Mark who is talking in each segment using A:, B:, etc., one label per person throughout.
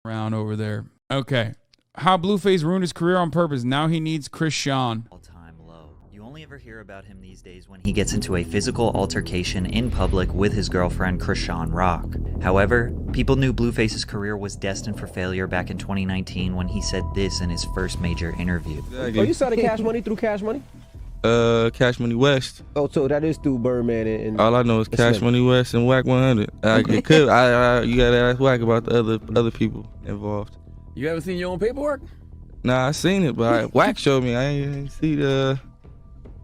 A: around over there. Okay. How Blueface ruined his career on purpose. Now he needs Chris Sean.
B: All-time low. You only ever hear about him these days when he gets into a physical altercation in public with his girlfriend Krishan Rock. However, people knew Blueface's career was destined for failure back in 2019 when he said this in his first major interview.
C: Oh, you saw the Cash Money through Cash Money?
D: Cash Money West.
C: Oh, so that is through Birdman and
D: all I know is Cash
C: Slim.
D: Money West and Whack 100. It could. You gotta ask Whack about the other people involved.
E: You haven't seen your own paperwork?
D: Nah, I seen it, but Whack showed me. I ain't see the,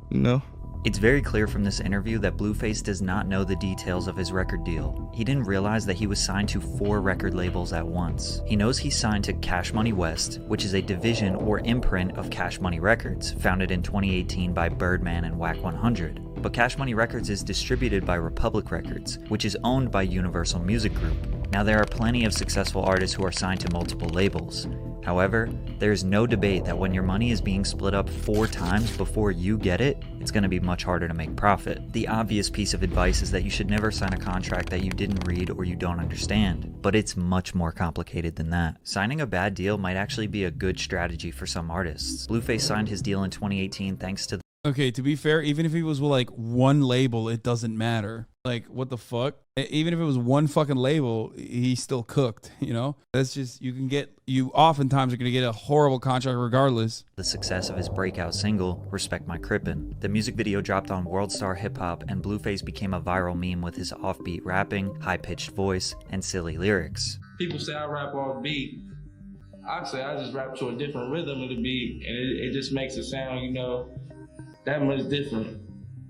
D: you know.
B: It's very clear from this interview that Blueface does not know the details of his record deal. He didn't realize that he was signed to 4 record labels at once. He knows he's signed to Cash Money West, which is a division or imprint of Cash Money Records, founded in 2018 by Birdman and Whack 100. But Cash Money Records is distributed by Republic Records, which is owned by Universal Music Group. Now, there are plenty of successful artists who are signed to multiple labels. However, there is no debate that when your money is being split up 4 times before you get it, it's going to be much harder to make profit. The obvious piece of advice is that you should never sign a contract that you didn't read or you don't understand, but it's much more complicated than that. Signing a bad deal might actually be a good strategy for some artists. Blueface signed his deal in 2018 thanks to
A: Okay, to be fair, even if he was with like one label, it doesn't matter. Like, what the fuck? Even if it was one fucking label, he's still cooked, you know? That's just, you oftentimes are going to get a horrible contract regardless.
B: the success of his breakout single, Respect My Crippin'. The music video dropped on World Star Hip Hop, and Blueface became a viral meme with his offbeat rapping, high-pitched voice, and silly lyrics.
F: People say I rap off beat. I say I just rap to a different rhythm of the beat, and it just makes it sound, you know, that much different.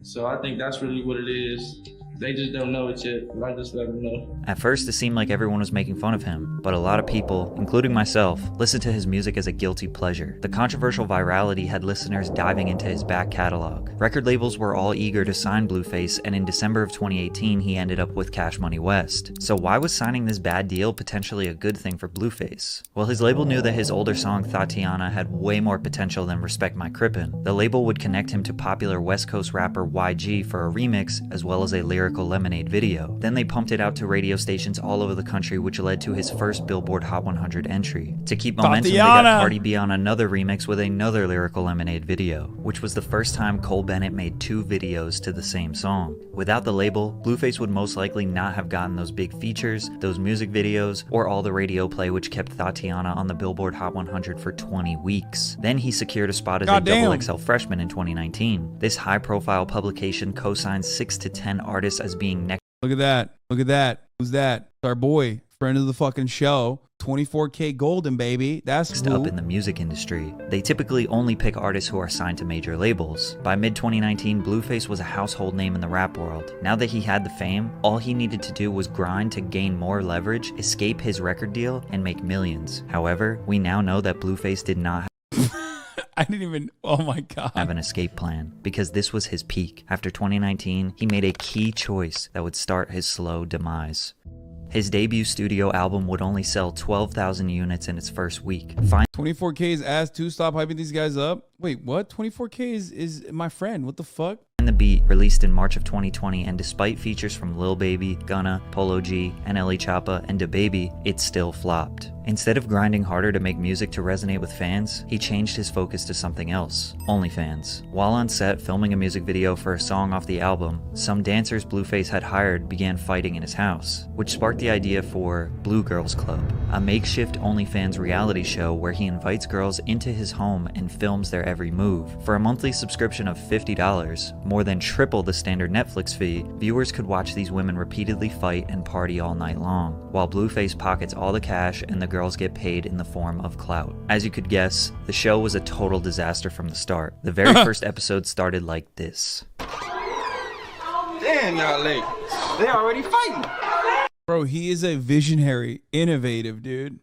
F: So I think that's really what it is. They just don't know it yet, but I just let them know.
B: At first, it seemed like everyone was making fun of him, but a lot of people, including myself, listened to his music as a guilty pleasure. The controversial virality had listeners diving into his back catalog. Record labels were all eager to sign Blueface, and in December of 2018, he ended up with Cash Money West. So why was signing this bad deal potentially a good thing for Blueface? Well, his label knew that his older song, Tatiana, had way more potential than Respect My Crippin'. The label would connect him to popular West Coast rapper YG for a remix, as well as a lyrical Lemonade video. Then they pumped it out to radio stations all over the country, which led to his first Billboard Hot 100 entry. To keep momentum,
A: Tatiana.
B: They got Cardi B on another remix with another lyrical Lemonade video, which was the first time Cole Bennett made 2 videos to the same song. Without the label, Blueface would most likely not have gotten those big features, those music videos, or all the radio play which kept Tatiana on the Billboard Hot 100 for 20 weeks. Then he secured a spot as a double XL freshman in 2019. This high-profile publication co-signed 6 to 10 artists as being next.
A: Look at that. Look at that. Who's that? It's our boy, friend of the fucking show. 24K Golden, baby. That's cool.
B: Up in the music industry. They typically only pick artists who are signed to major labels. By mid-2019, Blueface was a household name in the rap world. Now that he had the fame, all he needed to do was grind to gain more leverage, escape his record deal, and make millions. However, we now know that Blueface did not
A: I didn't even, oh my God.
B: have an escape plan, because this was his peak. After 2019, he made a key choice that would start his slow demise. His debut studio album would only sell 12,000 units in its first week.
A: 24K is ass too. Stop hyping these guys up. Wait, what? 24K is my friend. What the fuck?
B: The Beat, released in March of 2020, and despite features from Lil Baby, Gunna, Polo G, NLE Choppa, and DaBaby, it still flopped. Instead of grinding harder to make music to resonate with fans, he changed his focus to something else: OnlyFans. While on set filming a music video for a song off the album, some dancers Blueface had hired began fighting in his house, which sparked the idea for Blue Girls Club, a makeshift OnlyFans reality show where he invites girls into his home and films their every move. For a monthly subscription of $50, more than triple the standard Netflix fee, viewers could watch these women repeatedly fight and party all night long, while Blueface pockets all the cash and the girls get paid in the form of clout. As you could guess, the show was a total disaster from the start. The very first episode started like this.
G: Damn, y'all late. They already fighting.
A: Bro, he is a visionary, innovative dude.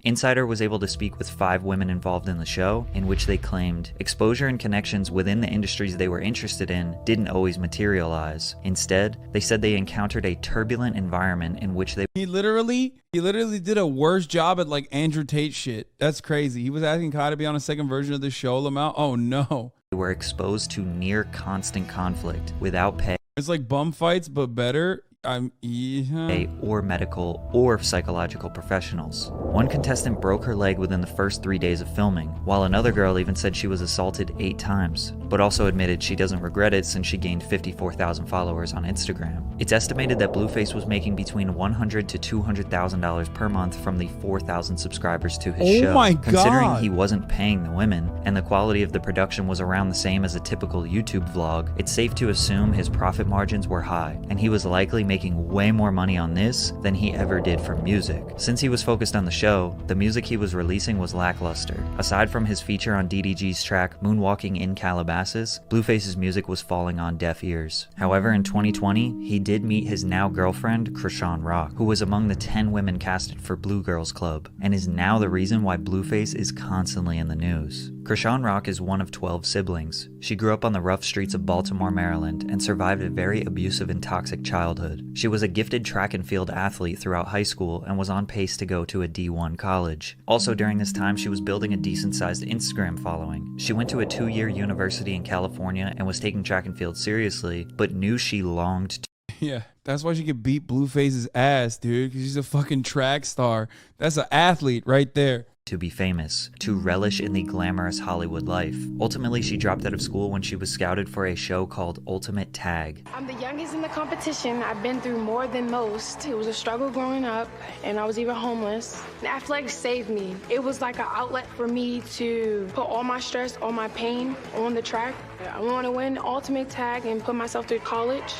B: Insider was able to speak with 5 women involved in the show, in which they claimed exposure and connections within the industries they were interested in didn't always materialize. Instead, they said they encountered a turbulent environment in which
A: He literally did a worse job at like Andrew Tate shit. That's crazy. He was asking Kai to be on a second version of the show, Lamau. Oh no.
B: they were exposed to near constant conflict without pay.
A: It's like bum fights, but better. Yeah.
B: or medical or psychological professionals. One contestant broke her leg within the first 3 days of filming, while another girl even said she was assaulted 8 times, but also admitted she doesn't regret it since she gained 54,000 followers on Instagram. It's estimated that Blueface was making between $100,000 to $200,000 per month from the 4,000 subscribers to his show.
A: Oh my God.
B: Considering he wasn't paying the women, and the quality of the production was around the same as a typical YouTube vlog, it's safe to assume his profit margins were high, and he was likely making way more money on this than he ever did from music. Since he was focused on the show, the music he was releasing was lackluster. Aside from his feature on DDG's track Moonwalking in Calabasas, Blueface's music was falling on deaf ears. However, in 2020, he did meet his now girlfriend, Krishan Rock, who was among the 10 women casted for Blue Girls Club, and is now the reason why Blueface is constantly in the news. Krishan Rock is one of 12 siblings. She grew up on the rough streets of Baltimore, Maryland, and survived a very abusive and toxic childhood. She was a gifted track and field athlete throughout high school and was on pace to go to a D1 college. Also during this time, she was building a decent-sized Instagram following. She went to a 2-year university in California and was taking track and field seriously, but knew she longed to.
A: Yeah, that's why she could beat Blueface's ass, dude, because she's a fucking track star. That's an athlete right there.
B: To be famous, to relish in the glamorous Hollywood life. Ultimately, she dropped out of school when she was scouted for a show called Ultimate Tag.
H: I'm the youngest in the competition. I've been through more than most. It was a struggle growing up, and I was even homeless. Athletics saved me. It was like an outlet for me to put all my stress, all my pain on the track. I want to win Ultimate Tag and put myself through college.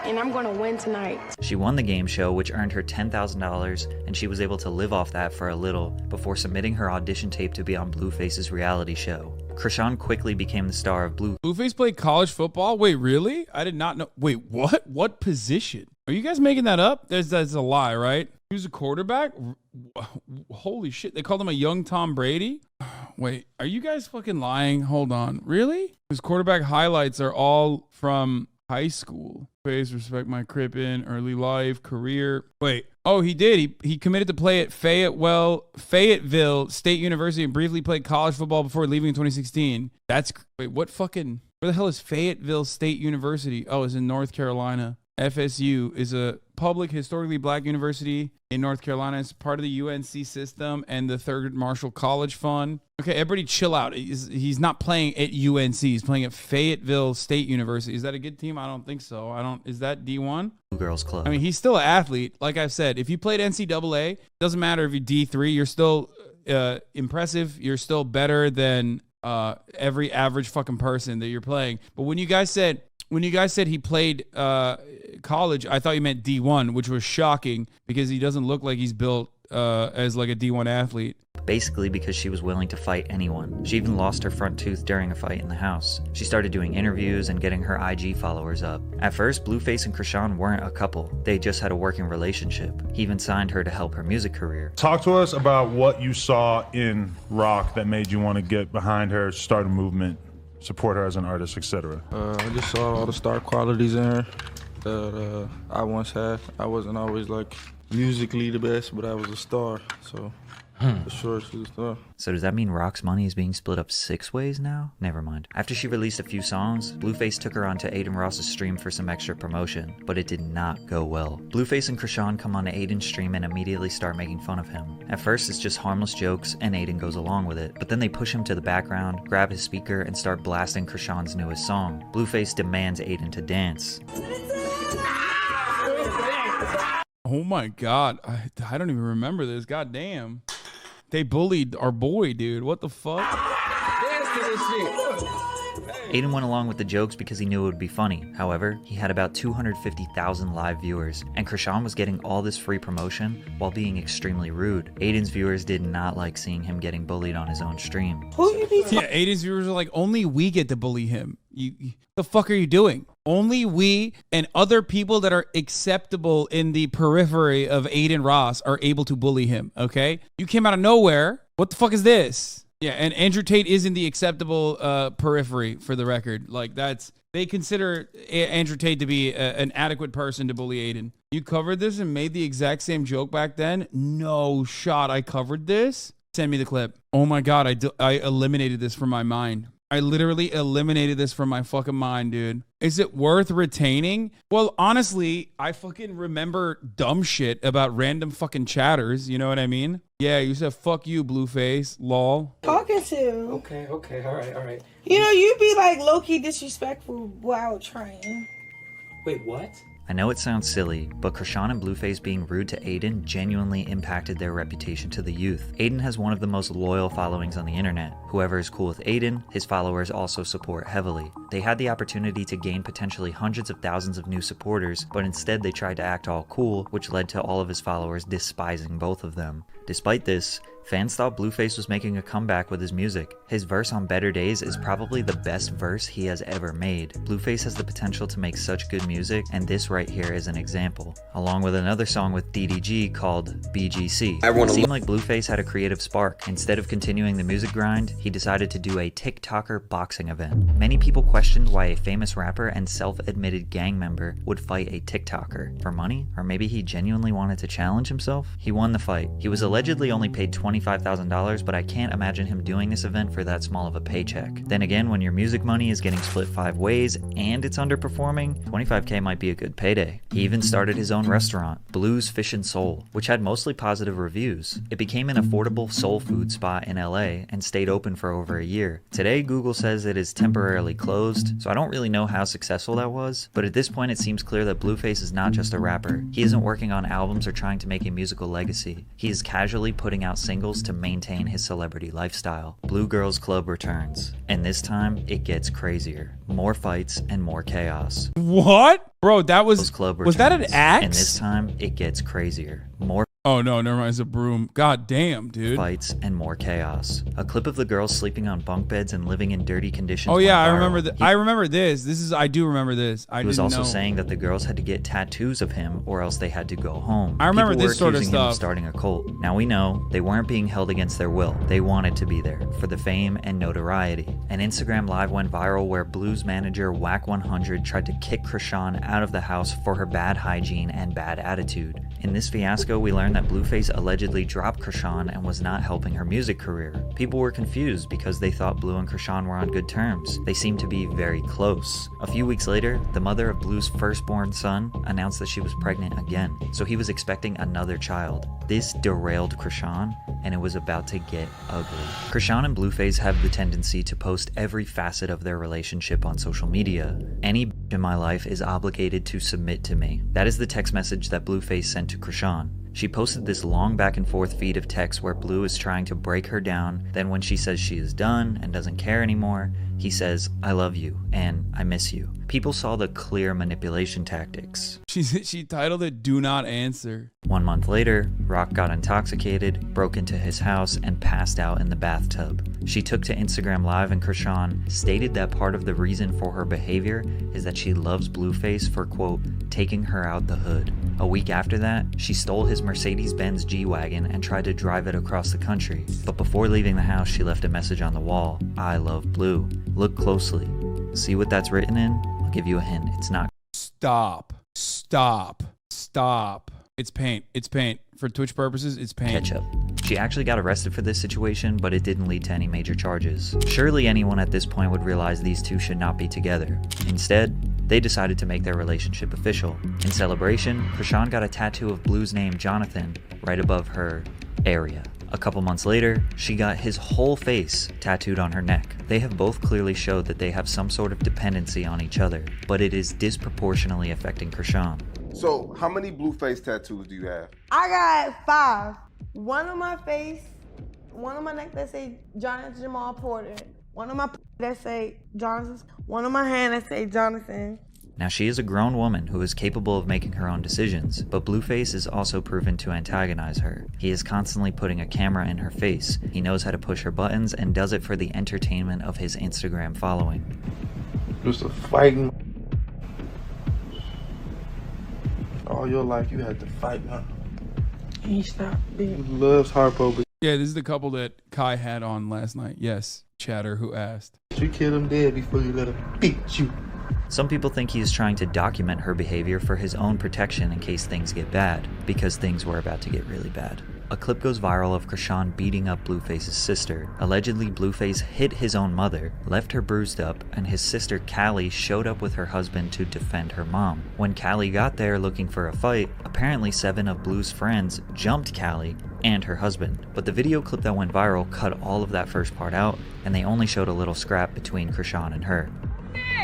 H: And I'm gonna win tonight.
B: She won the game show, which earned her $10,000, and she was able to live off that for a little before submitting her audition tape to be on Blueface's reality show. Krishan quickly became the star of
A: Blueface played college football? Wait, really? I did not know. Wait, what? What position? Are you guys making that up? That's a lie, right? He was a quarterback? Holy shit. They called him a young Tom Brady? Wait, are you guys fucking lying? Hold on. Really? His quarterback highlights are all from high school. Face, respect my Crippin, early life, career. Wait. Oh, he did. He committed to play at Fayetteville State University and briefly played college football before leaving in 2016. Wait, what fucking, where the hell is Fayetteville State University? Oh, it's in North Carolina. FSU is a public historically black university in North Carolina. It's part of the UNC system and the Thurgood Marshall College Fund. Okay, everybody chill out. He's not playing at UNC. He's playing at Fayetteville State University. Is that a good team? I don't think so. Is that D1?
B: Blue Girls Club.
A: I mean, he's still an athlete. Like I've said, if you played NCAA, doesn't matter if you're D3, you're still impressive. You're still better than every average fucking person that you're playing. But when you guys said he played college, I thought you meant D1, which was shocking because he doesn't look like he's built as like a D1 athlete.
B: Basically because she was willing to fight anyone. She even lost her front tooth during a fight in the house. She started doing interviews and getting her IG followers up. At first, Blueface and Krishan weren't a couple. They just had a working relationship. He even signed her to help her music career.
I: Talk to us about what you saw in Rock that made you want to get behind her, start a movement, support her as an artist, etc.
D: I just saw all the star qualities in her that I once had. I wasn't always like musically the best, but I was a star, so for sure she's a star.
B: So does that mean Rock's money is being split up 6 ways now? Never mind. After she released a few songs, Blueface took her onto Aiden Ross's stream for some extra promotion, but it did not go well. Blueface and Krishan come onto Aiden's stream and immediately start making fun of him. At first it's just harmless jokes and Aiden goes along with it, but then they push him to the background, grab his speaker, and start blasting Krishan's newest song. Blueface demands Aiden to dance.
A: Oh my God. I don't even remember this. God damn. They bullied our boy, dude. What the fuck?
B: Aiden went along with the jokes because he knew it would be funny. However, he had about 250,000 live viewers, and Krishan was getting all this free promotion while being extremely rude. Aiden's viewers did not like seeing him getting bullied on his own stream.
A: Yeah, Aiden's viewers are like, only we get to bully him. The fuck are you doing? Only we and other people that are acceptable in the periphery of Aiden Ross are able to bully him, okay? You came out of nowhere. What the fuck is this? Yeah, and Andrew Tate is in the acceptable periphery, for the record. Like, they consider Andrew Tate to be an adequate person to bully Aiden. You covered this and made the exact same joke back then? No shot I covered this? Send me the clip. Oh my God, I eliminated this from my mind. I literally eliminated this from my fucking mind, dude. Is it worth retaining? Well, honestly, I fucking remember dumb shit about random fucking chatters. You know what I mean? Yeah, you said fuck you, Blueface. Lol.
J: Talking to.
G: Okay, all right.
J: You know, you be like low-key disrespectful while trying.
G: Wait, what?
B: I know it sounds silly, but Krishan and Blueface being rude to Aiden genuinely impacted their reputation to the youth. Aiden has one of the most loyal followings on the internet. Whoever is cool with Aiden, his followers also support heavily. They had the opportunity to gain potentially hundreds of thousands of new supporters, but instead they tried to act all cool, which led to all of his followers despising both of them. Despite this, fans thought Blueface was making a comeback with his music. His verse on Better Days is probably the best verse he has ever made. Blueface has the potential to make such good music, and this right here is an example. Along with another song with DDG called BGC. It seemed like Blueface had a creative spark. Instead of continuing the music grind, he decided to do a TikToker boxing event. Many people questioned why a famous rapper and self-admitted gang member would fight a TikToker. For money? Or maybe he genuinely wanted to challenge himself? He won the fight. He was allegedly only paid $25,000, but I can't imagine him doing this event for that small of a paycheck. Then again, when your music money is getting split 5 ways and it's underperforming, $25K might be a good payday. He even started his own restaurant, Blue's Fish and Soul, which had mostly positive reviews. It became an affordable soul food spot in LA and stayed open for over a year. Today, Google says it is temporarily closed, so I don't really know how successful that was, but at this point it seems clear that Blueface is not just a rapper. He isn't working on albums or trying to make a musical legacy. He is casually putting out singles to maintain his celebrity lifestyle. Blue Girls Club returns, and this time it gets crazier. More fights and more chaos.
A: What? Bro, that was that an axe?
B: And this time it gets crazier. More
A: Oh no, never mind, it's a broom. God damn, dude.
B: Fights and more chaos. A clip of the girls sleeping on bunk beds and living in dirty conditions.
A: Oh yeah, I remember that. I remember this. I do remember this.
B: He was also saying that the girls had to get tattoos of him or else they had to go home.
A: I remember
B: People
A: this sort of
B: accusing him
A: stuff.
B: Of starting a cult. Now we know they weren't being held against their will. They wanted to be there for the fame and notoriety. An Instagram live went viral where Blue's manager Whack100 tried to kick Krishan out of the house for her bad hygiene and bad attitude. In this fiasco, we learned that Blueface allegedly dropped Krishan and was not helping her music career. People were confused because they thought Blue and Krishan were on good terms. They seemed to be very close. A few weeks later, the mother of Blue's firstborn son announced that she was pregnant again, so he was expecting another child. This derailed Krishan, and it was about to get ugly. Krishan and Blueface have the tendency to post every facet of their relationship on social media. Any bitch in my life is obligated to submit to me. That is the text message that Blueface sent to Krishan. She posted this long back and forth feed of text where Blue is trying to break her down. Then when she says she is done and doesn't care anymore, he says, "I love you," and "I miss you." People saw the clear manipulation tactics.
A: She titled it "Do Not Answer."
B: 1 month later, Rock got intoxicated, broke into his house, and passed out in the bathtub. She took to Instagram Live and Krishan stated that part of the reason for her behavior is that she loves Blueface for, quote, taking her out the hood. A week after that, she stole his Mercedes-Benz G-Wagon and tried to drive it across the country. But before leaving the house, she left a message on the wall, "I love Blue. Look closely. See what that's written in? I'll give you a hint. It's not."
A: Stop. It's paint. It's paint. For Twitch purposes, it's paint.
B: Ketchup. She actually got arrested for this situation, but it didn't lead to any major charges. Surely anyone at this point would realize these two should not be together. Instead, they decided to make their relationship official. In celebration, Krishan got a tattoo of Blue's name, Jonathan, right above her area. A couple months later, she got his whole face tattooed on her neck. They have both clearly showed that they have some sort of dependency on each other, but it is disproportionately affecting Krishan.
K: So, how many Blueface tattoos do you have?
J: I got 5. One on my face, one on my neck that say Jonathan Jamal Porter, one on my that say Jonathan, one on my hand that say Jonathan.
B: Now she is a grown woman who is capable of making her own decisions, but Blueface is also proven to antagonize her. He is constantly putting a camera in her face. He knows how to push her buttons and does it for the entertainment of his Instagram following.
D: Just a fighting. All your life you had to fight, huh?
J: He stopped being.
D: He loves Harpo, but
A: Yeah, this is the couple that Kai had on last night. Yes, Chatter who asked.
D: you killed him dead before you let him beat you.
B: Some people think he is trying to document her behavior for his own protection in case things get bad, because things were about to get really bad. a clip goes viral of Krishan beating up Blueface's sister. Allegedly, Blueface hit his own mother, left her bruised up, and his sister Callie showed up with her husband to defend her mom. When Callie got there looking for a fight, apparently 7 of Blue's friends jumped Callie and her husband. But the video clip that went viral cut all of that first part out, and they only showed a little scrap between Krishan and her.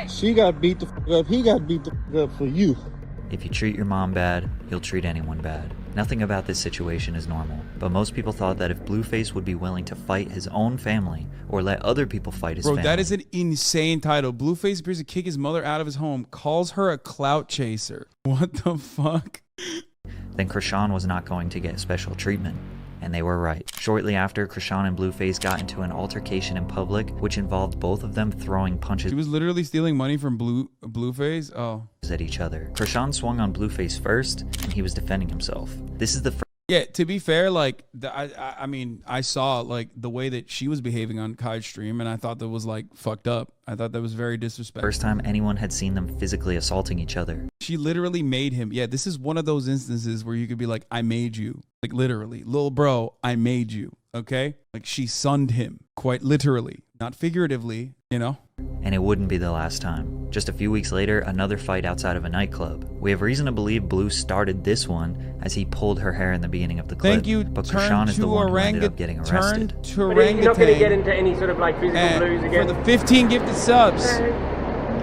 L: She got beat the f up, he got beat the f up for you.
B: If you treat your mom bad, you'll treat anyone bad. Nothing about this situation is normal, but most people thought that if Blueface would be willing to fight his own family or let other people fight his family.
A: Bro, that is an insane title. Blueface appears to kick his mother out of his home, calls her a clout chaser. What the fuck?
B: Then Krishan was not going to get special treatment. And they were right. Shortly after, Krishan and Blueface got into an altercation in public, which involved both of them throwing punches.
A: He was literally stealing money from Blueface? Oh.
B: At each other. Krishan swung on Blueface first, and he was defending himself. This is the first.
A: Yeah, to be fair, like, I mean, I saw, like, the way that she was behaving on Kai's stream, and I thought that was, like, fucked up. I thought that was very disrespectful.
B: First time anyone had seen them physically assaulting each other.
A: She literally made him. Yeah, this is one of those instances where you could be like, I made you. Like, literally. Little bro, I made you. Okay? Like, she sunned him. Quite literally. Not figuratively, you know?
B: And it wouldn't be the last time. Just a few weeks later, another fight outside of a nightclub. We have reason to believe Blue started this one as he pulled her hair in the beginning of the clip.
A: Thank you.
B: But Krishan is the one who ended up getting arrested.
A: Turn to orangutan.
G: You're not going to get into any sort of like physical blues again.
A: For the 15 gifted subs.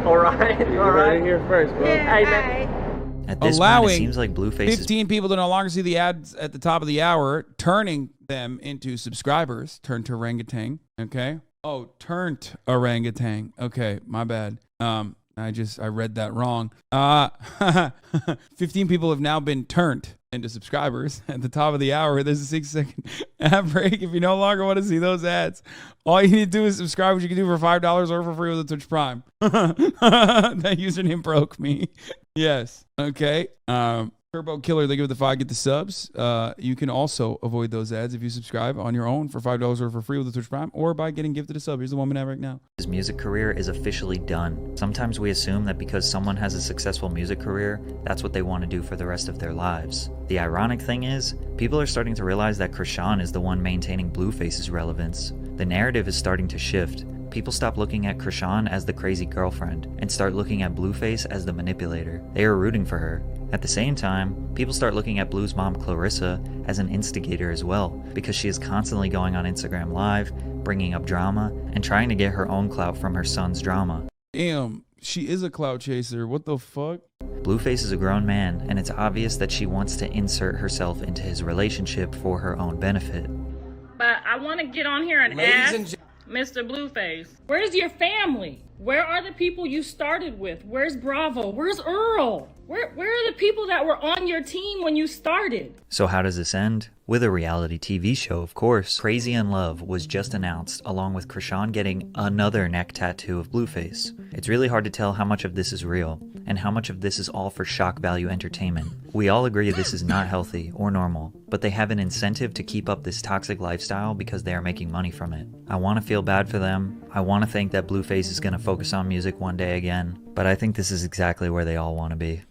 G: All right. All right.
L: Here first, bro.
J: Yeah,
G: Hey, man.
B: At this
A: Allowing
B: point, it seems like Blueface
A: 15 people to no longer see the ads at the top of the hour, turning them into subscribers. Turn to orangutan. Okay. Oh, turned orangutan. Okay, my bad. I read that wrong. 15 people have now been turned into subscribers. At the top of the hour, there's a 6-second ad break. If you no longer want to see those ads, all you need to do is subscribe, which you can do for $5 or for free with the Twitch Prime. That username broke me. Yes. Okay. Turbo Killer, they give it the 5, get the subs. You can also avoid those ads if you subscribe on your own for $5 or for free with the Twitch Prime, or by getting gifted a sub. Here's the one we have right now.
B: His music career is officially done. Sometimes we assume that because someone has a successful music career, that's what they want to do for the rest of their lives. The ironic thing is, people are starting to realize that Krishan is the one maintaining Blueface's relevance. The narrative is starting to shift. People stop looking at Krishan as the crazy girlfriend and start looking at Blueface as the manipulator. They are rooting for her. At the same time, people start looking at Blue's mom Clarissa as an instigator as well, because she is constantly going on Instagram Live, bringing up drama, and trying to get her own clout from her son's drama.
A: Damn, she is a clout chaser. What the fuck?
B: Blueface is a grown man, and it's obvious that she wants to insert herself into his relationship for her own benefit.
M: But I want to get on here and ask Mr. Blueface, where's your family? Where are the people you started with? Where's Bravo? Where's Earl? Where are the people that were on your team when you started?
B: So how does this end? With a reality TV show, of course. Crazy in Love was just announced, along with Krishan getting another neck tattoo of Blueface. It's really hard to tell how much of this is real, and how much of this is all for shock value entertainment. We all agree this is not healthy or normal, but they have an incentive to keep up this toxic lifestyle because they are making money from it. I want to feel bad for them. I want to think that Blueface is going to focus on music one day again, but I think this is exactly where they all want to be.